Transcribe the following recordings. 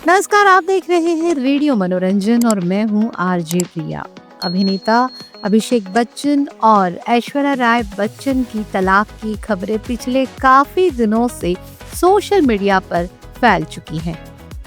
नमस्कार, आप देख रहे हैं रेडियो मनोरंजन और मैं हूं आरजे प्रिया। अभिनेता अभिषेक बच्चन और ऐश्वर्या राय बच्चन की तलाक की खबरें पिछले काफी दिनों से सोशल मीडिया पर फैल चुकी हैं।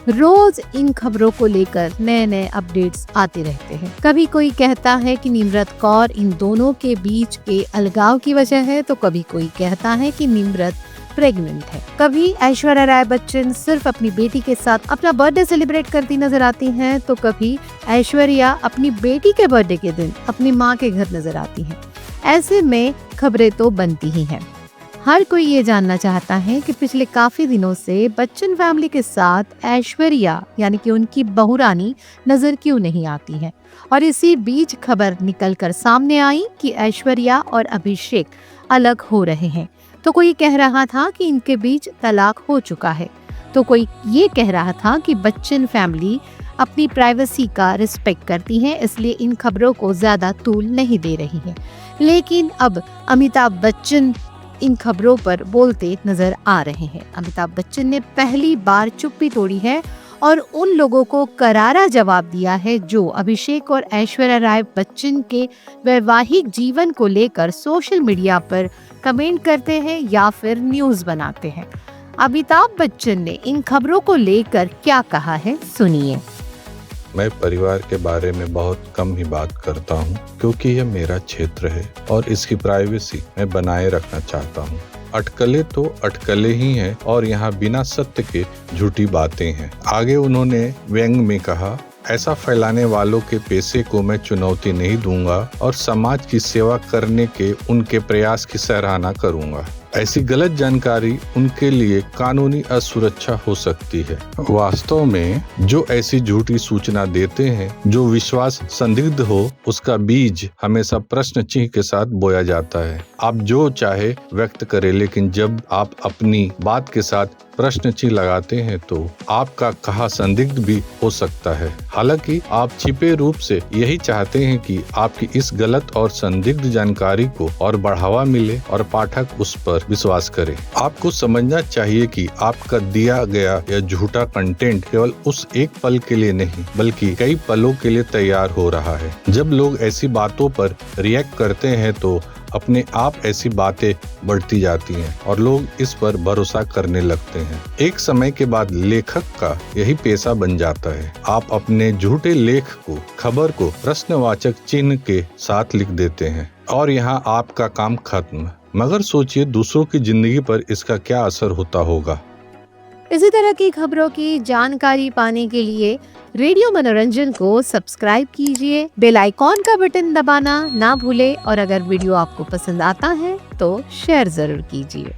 रोज इन खबरों को लेकर नए नए अपडेट्स आते रहते हैं। कभी कोई कहता है कि निम्रत कौर इन दोनों के बीच के अलगाव की वजह है, तो कभी कोई कहता है कि निम्रत प्रेग्नेंट है। कभी ऐश्वर्या राय बच्चन सिर्फ अपनी बेटी के साथ अपना बर्थडे सेलिब्रेट करती नजर आती हैं, तो कभी ऐश्वर्या अपनी बेटी के बर्थडे के दिन अपनी मां के घर नजर आती हैं। ऐसे में खबरें तो बनती ही हैं। हर कोई ये जानना चाहता है कि पिछले काफी दिनों से बच्चन फैमिली के साथ ऐश्वर्या यानी कि उनकी बहू रानी नजर क्यों नहीं आती है। और इसी बीच खबर निकलकर सामने आई कि ऐश्वर्या और अभिषेक अलग हो रहे हैं। तो कोई कह रहा था कि इनके बीच तलाक हो चुका है, तो कोई ये कह रहा था कि बच्चन फैमिली अपनी प्राइवेसी का रिस्पेक्ट करती है, इसलिए इन खबरों को ज्यादा तूल नहीं दे रही है। लेकिन अब अमिताभ बच्चन इन खबरों पर बोलते नजर आ रहे हैं। अमिताभ बच्चन ने पहली बार चुप्पी तोड़ी है और उन लोगों को करारा जवाब दिया है जो अभिषेक और ऐश्वर्या राय बच्चन के वैवाहिक जीवन को लेकर सोशल मीडिया पर कमेंट करते हैं या फिर न्यूज बनाते हैं। अमिताभ बच्चन ने इन खबरों को लेकर क्या कहा है, सुनिए। मैं परिवार के बारे में बहुत कम ही बात करता हूँ, क्योंकि यह मेरा क्षेत्र है और इसकी प्राइवेसी मैं बनाए रखना चाहता हूँ। अटकलें तो अटकलें ही हैं और यहाँ बिना सत्य के झूठी बातें हैं। आगे उन्होंने व्यंग में कहा, ऐसा फैलाने वालों के पेशे को मैं चुनौती नहीं दूंगा और समाज की सेवा करने के उनके प्रयास की सराहना करूंगा। ऐसी गलत जानकारी उनके लिए कानूनी असुरक्षा हो सकती है। वास्तव में जो ऐसी झूठी सूचना देते हैं, जो विश्वास संदिग्ध हो, उसका बीज हमेशा प्रश्न चिन्ह के साथ बोया जाता है। आप जो चाहे व्यक्त करें, लेकिन जब आप अपनी बात के साथ प्रश्न चिन्ह लगाते हैं तो आपका कहा संदिग्ध भी हो सकता है। हालांकि आप छिपे रूप से यही चाहते हैं कि आपकी इस गलत और संदिग्ध जानकारी को और बढ़ावा मिले और पाठक उस पर विश्वास करे। आपको समझना चाहिए कि आपका दिया गया यह झूठा कंटेंट केवल उस एक पल के लिए नहीं, बल्कि कई पलों के लिए तैयार हो रहा है। जब लोग ऐसी बातों पर रिएक्ट करते हैं तो अपने आप ऐसी बातें बढ़ती जाती हैं और लोग इस पर भरोसा करने लगते हैं। एक समय के बाद लेखक का यही पेशा बन जाता है। आप अपने झूठे लेख को, खबर को प्रश्नवाचक चिन्ह के साथ लिख देते हैं और यहाँ आपका काम खत्म। मगर सोचिए दूसरों की जिंदगी पर इसका क्या असर होता होगा। इसी तरह की खबरों की जानकारी पाने के लिए रेडियो मनोरंजन को सब्सक्राइब कीजिए, बेल आइकॉन का बटन दबाना ना भूले और अगर वीडियो आपको पसंद आता है तो शेयर जरूर कीजिए।